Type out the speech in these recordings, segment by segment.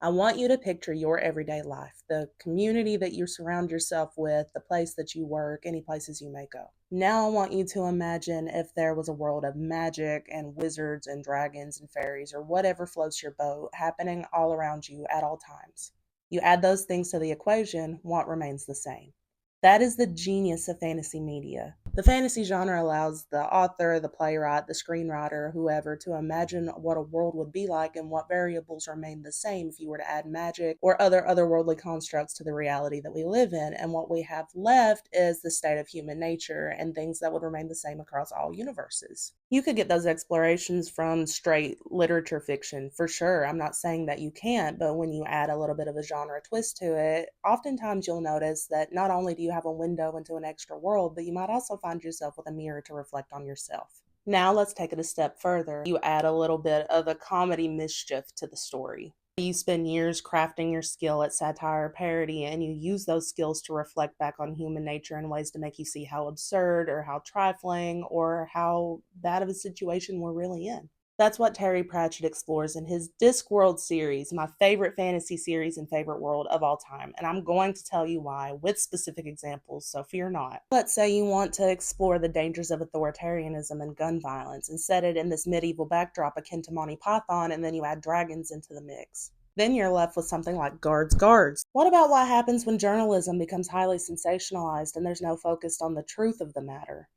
I want you to picture your everyday life, the community that you surround yourself with, the place that you work, any places you may go. Now I want you to imagine if there was a world of magic and wizards and dragons and fairies or whatever floats your boat happening all around you at all times. You add those things to the equation, what remains the same? That is the genius of fantasy media. The fantasy genre allows the author, the playwright, the screenwriter, whoever, to imagine what a world would be like and what variables remain the same if you were to add magic or other otherworldly constructs to the reality that we live in. And what we have left is the state of human nature and things that would remain the same across all universes. You could get those explorations from straight literature fiction, for sure. I'm not saying that you can't, but when you add a little bit of a genre twist to it, oftentimes you'll notice that not only do you have a window into an extra world, but you might also find yourself with a mirror to reflect on yourself. Now let's take it a step further. You add a little bit of a comedy mischief to the story. You spend years crafting your skill at satire parody, and you use those skills to reflect back on human nature in ways to make you see how absurd or how trifling or how bad of a situation we're really in. That's what Terry Pratchett explores in his Discworld series, my favorite fantasy series and favorite world of all time. And I'm going to tell you why with specific examples, so fear not. Let's say you want to explore the dangers of authoritarianism and gun violence and set it in this medieval backdrop akin to Monty Python, and then you add dragons into the mix. Then you're left with something like Guards Guards. What about what happens when journalism becomes highly sensationalized and there's no focus on the truth of the matter?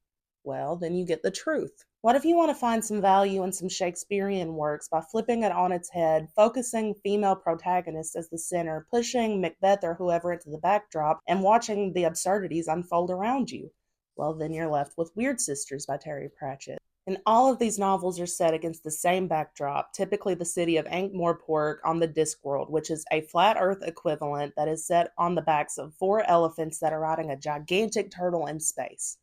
Well, then you get the truth. What if you want to find some value in some Shakespearean works by flipping it on its head, focusing female protagonists as the center, pushing Macbeth or whoever into the backdrop, and watching the absurdities unfold around you? Well, then you're left with Weird Sisters by Terry Pratchett. And all of these novels are set against the same backdrop, typically the city of Ankh-Morpork on the Discworld, which is a flat Earth equivalent that is set on the backs of four elephants that are riding a gigantic turtle in space.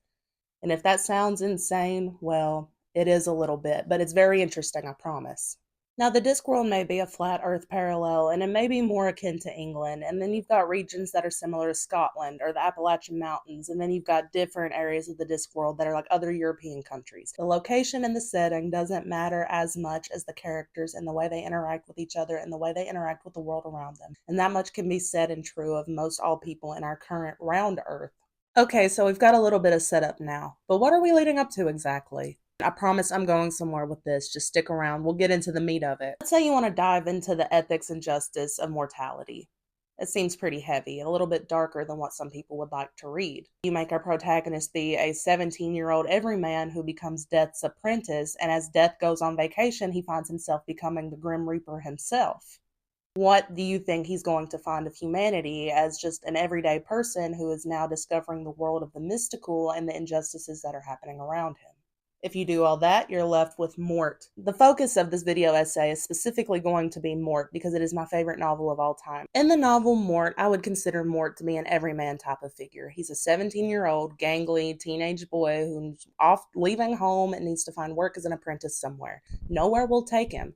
And if that sounds insane, well, it is a little bit, but it's very interesting, I promise. Now, the Discworld may be a flat Earth parallel, and it may be more akin to England, and then you've got regions that are similar to Scotland or the Appalachian Mountains, and then you've got different areas of the Discworld that are like other European countries. The location and the setting doesn't matter as much as the characters and the way they interact with each other and the way they interact with the world around them. And that much can be said and true of most all people in our current round Earth. Okay, so we've got a little bit of setup now, but what are we leading up to exactly? I promise I'm going somewhere with this. Just stick around. We'll get into the meat of it. Let's say you want to dive into the ethics and justice of mortality. It seems pretty heavy, a little bit darker than what some people would like to read. You make our protagonist be a 17-year-old everyman who becomes Death's apprentice, and as Death goes on vacation, he finds himself becoming the Grim Reaper himself. What do you think he's going to find of humanity as just an everyday person who is now discovering the world of the mystical and the injustices that are happening around him? If you do all that, you're left with Mort. The focus of this video essay is specifically going to be Mort because it is my favorite novel of all time. In the novel Mort, I would consider Mort to be an everyman type of figure. He's a 17-year-old, gangly teenage boy who's off leaving home and needs to find work as an apprentice somewhere. Nowhere will take him.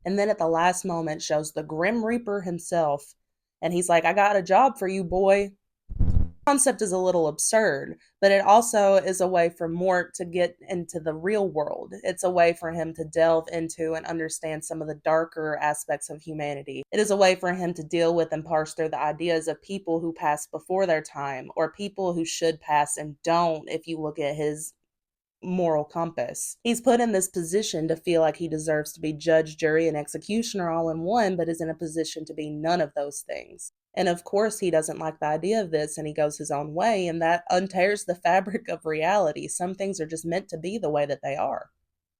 And then at the last moment shows the Grim Reaper himself. And he's like, I got a job for you, boy. The concept is a little absurd, but it also is a way for Mort to get into the real world. It's a way for him to delve into and understand some of the darker aspects of humanity. It is a way for him to deal with and parse through the ideas of people who passed before their time, or people who should pass and don't, if you look at his moral compass. He's put in this position to feel like he deserves to be judge, jury, and executioner all in one, but is in a position to be none of those things. And of course, he doesn't like the idea of this and he goes his own way, and that untears the fabric of reality. Some things are just meant to be the way that they are.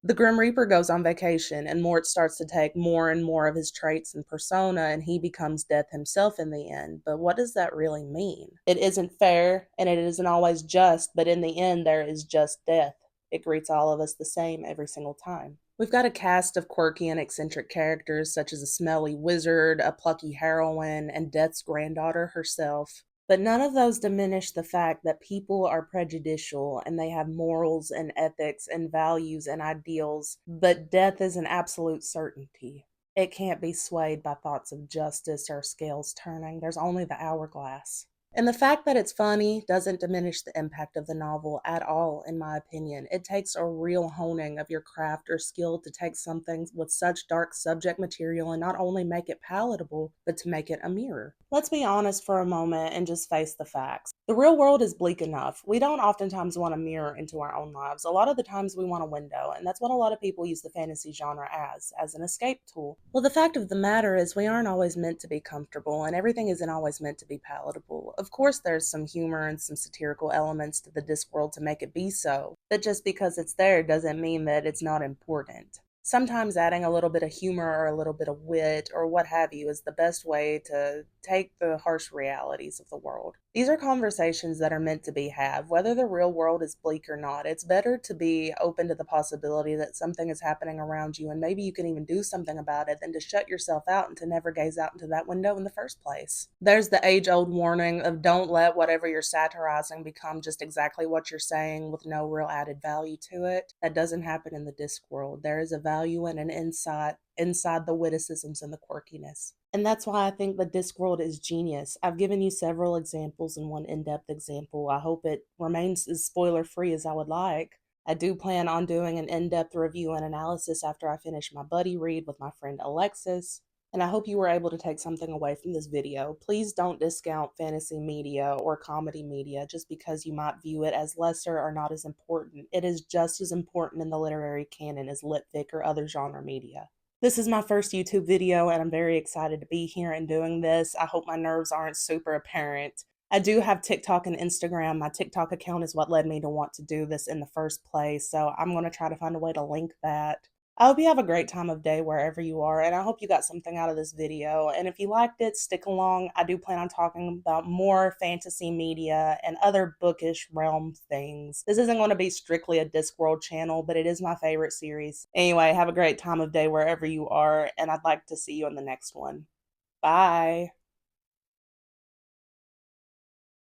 The Grim Reaper goes on vacation, and Mort starts to take more and more of his traits and persona, and he becomes Death himself in the end. But what does that really mean? It isn't fair, and it isn't always just, but in the end, there is just death. It greets all of us the same every single time. We've got a cast of quirky and eccentric characters such as a smelly wizard, a plucky heroine, and Death's granddaughter herself. But none of those diminish the fact that people are prejudicial and they have morals and ethics and values and ideals, but death is an absolute certainty. It can't be swayed by thoughts of justice or scales turning. There's only the hourglass. And the fact that it's funny doesn't diminish the impact of the novel at all, in my opinion. It takes a real honing of your craft or skill to take something with such dark subject material and not only make it palatable, but to make it a mirror. Let's be honest for a moment and just face the facts. The real world is bleak enough. We don't oftentimes want a mirror into our own lives. A lot of the times we want a window, and that's what a lot of people use the fantasy genre as an escape tool. Well, the fact of the matter is we aren't always meant to be comfortable, and everything isn't always meant to be palatable. Of course, there's some humor and some satirical elements to the Discworld to make it be so, but just because it's there doesn't mean that it's not important. Sometimes adding a little bit of humor or a little bit of wit or what have you is the best way to take the harsh realities of the world. These are conversations that are meant to be had, whether the real world is bleak or not. It's better to be open to the possibility that something is happening around you and maybe you can even do something about it than to shut yourself out and to never gaze out into that window in the first place. There's the age old warning of don't let whatever you're satirizing become just exactly what you're saying with no real added value to it. That doesn't happen in the Discworld. There is a value and an insight inside the witticisms and the quirkiness. And that's why I think the Discworld is genius. I've given you several examples and one in depth example. I hope it remains as spoiler free as I would like. I do plan on doing an in depth review and analysis after I finish my buddy read with my friend Alexis. And I hope you were able to take something away from this video. Please don't discount fantasy media or comedy media just because you might view it as lesser or not as important. It is just as important in the literary canon as lit fic or other genre media. This is my first YouTube video and I'm very excited to be here and doing this. I hope my nerves aren't super apparent. I do have TikTok and Instagram. My TikTok account is what led me to want to do this in the first place, so I'm going to try to find a way to link that. I hope you have a great time of day wherever you are, and I hope you got something out of this video. And if you liked it, stick along. I do plan on talking about more fantasy media and other bookish realm things. This isn't going to be strictly a Discworld channel, but it is my favorite series. Anyway, have a great time of day wherever you are, and I'd like to see you in the next one. Bye.